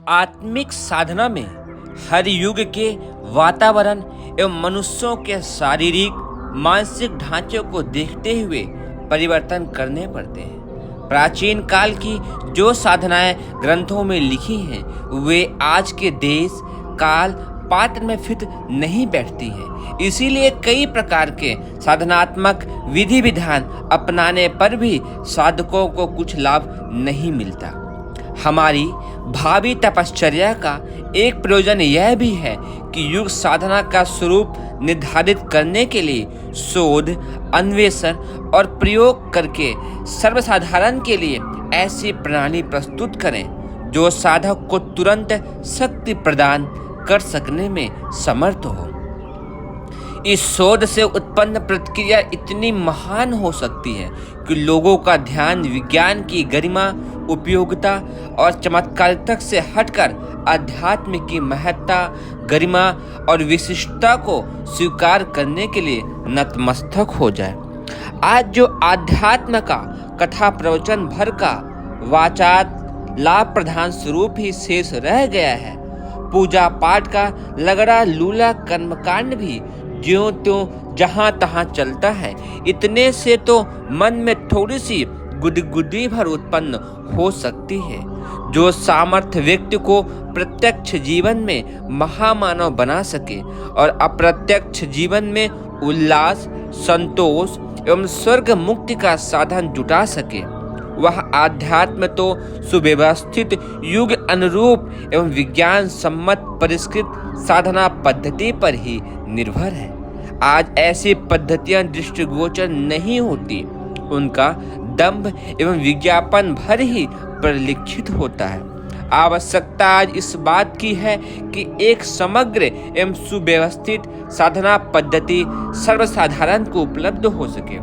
आत्मिक साधना में हर युग के वातावरण एवं मनुष्यों के शारीरिक मानसिक ढांचे को देखते हुए परिवर्तन करने पड़ते हैं। प्राचीन काल की जो साधनाएं ग्रंथों में लिखी हैं वे आज के देश काल पात्र में फिट नहीं बैठती हैं। इसीलिए कई प्रकार के साधनात्मक विधि विधान अपनाने पर भी साधकों को कुछ लाभ नहीं मिलता। हमारी भावी तपश्चर्या का एक प्रयोजन यह भी है कि युग साधना का स्वरूप निर्धारित करने के लिए शोध, अन्वेषण और प्रयोग करके सर्वसाधारण के लिए ऐसी प्रणाली प्रस्तुत करें जो साधक को तुरंत शक्ति प्रदान कर सकने में समर्थ हो। इस शोध से उत्पन्न प्रतिक्रिया इतनी महान हो सकती है कि लोगों का ध्यान विज्ञान की गरिमा, उपयोगिता और चमत्कारिता से हटकर अध्यात्म की महत्ता, गरिमा और विशिष्टता को स्वीकार करने के लिए नतमस्तक हो जाए। आज जो आध्यात्म का कथा प्रवचन भर का वाचात लाभ प्रधान स्वरूप ही शेष रह गया है, पूजा पाठ का लगड़ा लूला कर्मकांड भी ज्यों त्यों जहां तहां चलता है, इतने से तो मन में थोड़ी सी गुदगुदी भर उत्पन्न हो सकती है। जो सामर्थ्य व्यक्ति को प्रत्यक्ष जीवन में महामानव बना सके और अप्रत्यक्ष जीवन में उल्लास, संतोष एवं स्वर्ग मुक्ति का साधन जुटा सके, वह आध्यात्म तो सुव्यवस्थित युग अनुरूप एवं विज्ञान सम्मत परिष्कृत साधना पद्धति पर ही निर्भर है। आज ऐसी पद्धतियां दृष्टिगोचर नहीं होती, उनका दंभ एवं विज्ञापन भर ही परिलक्षित होता है। आवश्यकता आज इस बात की है कि एक समग्र एवं सुव्यवस्थित साधना पद्धति सर्वसाधारण को उपलब्ध हो सके,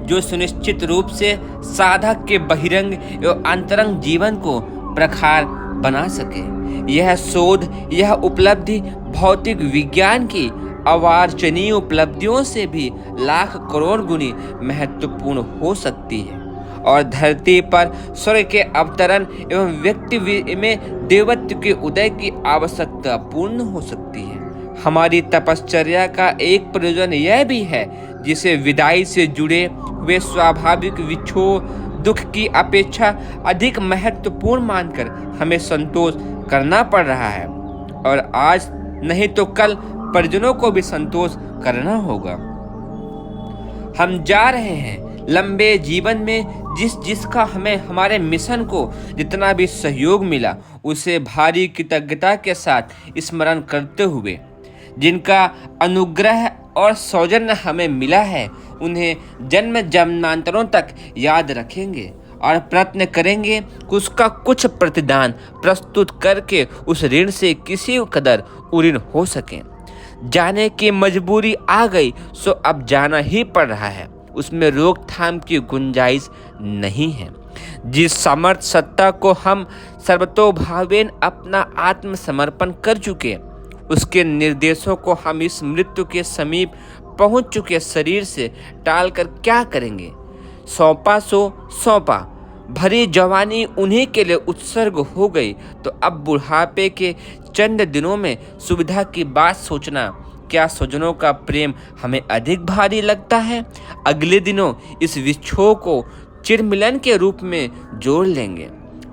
जो सुनिश्चित रूप से साधक के बहिरंग एवं अंतरंग जीवन को प्रखर बना सके। यह शोध, यह उपलब्धि भौतिक विज्ञान की अवार्चनीय उपलब्धियों से भी लाख करोड़ गुनी महत्वपूर्ण हो सकती है और धरती पर स्वर्ग के अवतरण एवं व्यक्ति में देवत्व के उदय की आवश्यकता पूर्ण हो सकती है। हमारी तपश्चर्या का एक प्रयोजन यह भी है जिसे विदाई से जुड़े हुए स्वाभाविक विक्षोभ दुख की अपेक्षा अधिक महत्वपूर्ण मानकर हमें संतोष करना पड़ रहा है और आज नहीं तो कल परिजनों को भी संतोष करना होगा। हम जा रहे हैं लंबे जीवन में जिसका हमें हमारे मिशन को जितना भी सहयोग मिला उसे भारी कृतज्ञता के साथ स्मरण करते हुए, जिनका अनुग्रह और सौजन्य हमें मिला है उन्हें जन्म जन्मांतरों तक याद रखेंगे और प्रयत्न करेंगे कि उसका कुछ प्रतिदान प्रस्तुत करके उस ऋण से किसी कदर उऋण हो सके। जाने की मजबूरी आ गई सो अब जाना ही पड़ रहा है, उसमें रोकथाम की गुंजाइश नहीं है। जिस समर्थ सत्ता को हम सर्वतोभावेन अपना आत्मसमर्पण कर चुके, उसके निर्देशों को हम इस मृत्यु के समीप पहुंच चुके शरीर से टालकर क्या करेंगे। सौंपा सो सौंपा, भरी जवानी उन्हीं के लिए उत्सर्ग हो गई तो अब बुढ़ापे के चंद दिनों में सुविधा की बात सोचना क्या स्वजनों का प्रेम हमें अधिक भारी लगता है। अगले दिनों इस विक्षोभ को चिरमिलन के रूप में जोड़ लेंगे।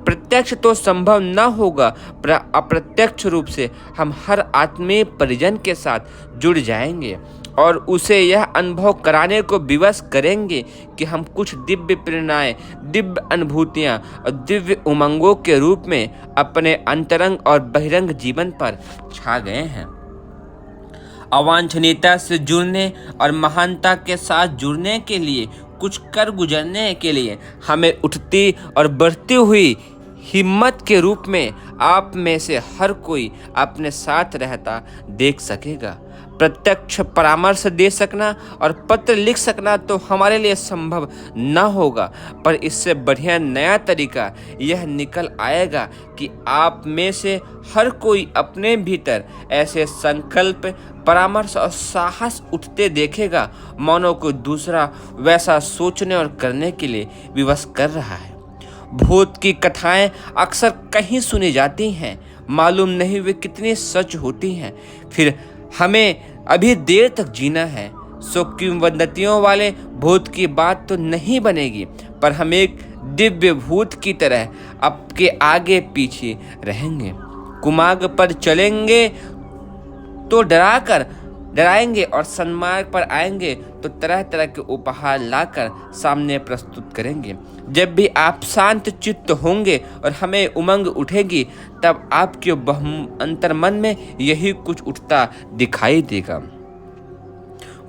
प्रत्यक्ष तो संभव न होगा पर अप्रत्यक्ष रूप से हम हर आत्मीय परिजन के साथ जुड़ जाएंगे और उसे यह अनुभव कराने को विवश करेंगे कि हम कुछ दिव्य प्रेरणाएं, दिव्य अनुभूतियां और दिव्य उमंगों के रूप में अपने अंतरंग और बहिरंग जीवन पर छा गए हैं। अवांछनीयता से जुड़ने और महानता के साथ जुड़ने के लिए, कुछ कर गुजरने के लिए हमें उठती और बढ़ती हुई हिम्मत के रूप में आप में से हर कोई अपने साथ रहता देख सकेगा। प्रत्यक्ष परामर्श दे सकना और पत्र लिख सकना तो हमारे लिए संभव न होगा, पर इससे बढ़िया नया तरीका यह निकल आएगा कि आप में से हर कोई अपने भीतर ऐसे संकल्प, परामर्श और साहस उठते देखेगा मानो कोई दूसरा वैसा सोचने और करने के लिए विवश कर रहा है। भूत की कथाएं अक्सर कहीं सुनी जाती हैं, मालूम नहीं वे कितनी सच होती हैं। फिर हमें अभी देर तक जीना है, सो किंवदंतियों वाले भूत की बात तो नहीं बनेगी, पर हम एक दिव्य भूत की तरह आपके आगे पीछे रहेंगे। कुमार्ग पर चलेंगे तो डराएंगे और सन्मार्ग पर आएंगे तो तरह तरह के उपहार लाकर सामने प्रस्तुत करेंगे। जब भी आप शांत चित्त होंगे और हमें उमंग उठेगी, तब आपके अंतर्मन में यही कुछ उठता दिखाई देगा।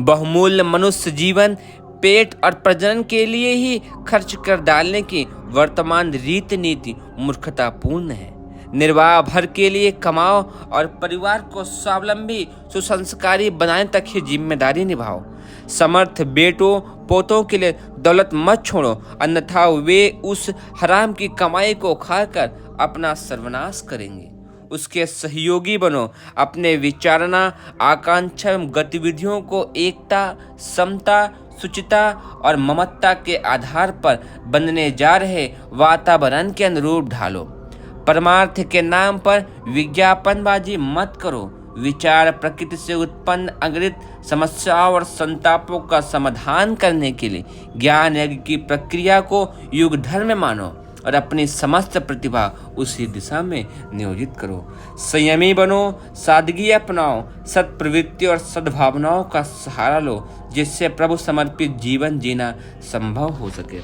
बहुमूल्य मनुष्य जीवन पेट और प्रजनन के लिए ही खर्च कर डालने की वर्तमान रीति नीति मूर्खतापूर्ण है। निर्वाह भर के लिए कमाओ और परिवार को स्वावलंबी सुसंस्कारी बनाने तक ही जिम्मेदारी निभाओ। समर्थ बेटों पोतों के लिए दौलत मत छोड़ो, अन्यथा वे उस हराम की कमाई को खाकर अपना सर्वनाश करेंगे। उसके सहयोगी बनो। अपने विचारणा आकांक्षा एवं गतिविधियों को एकता, समता, सुचिता और ममता के आधार पर बनने जा रहे वातावरण के अनुरूप ढालो। परमार्थ के नाम पर विज्ञापनबाजी मत करो। विचार प्रकृति से उत्पन्न अगणित समस्याओं और संतापों का समाधान करने के लिए ज्ञान यज्ञ की प्रक्रिया को युग धर्म में मानो और अपनी समस्त प्रतिभा उसी दिशा में नियोजित करो। संयमी बनो, सादगी अपनाओ, सत् प्रवृत्ति और सद्भावनाओं का सहारा लो, जिससे प्रभु समर्पित जीवन जीना संभव हो सके।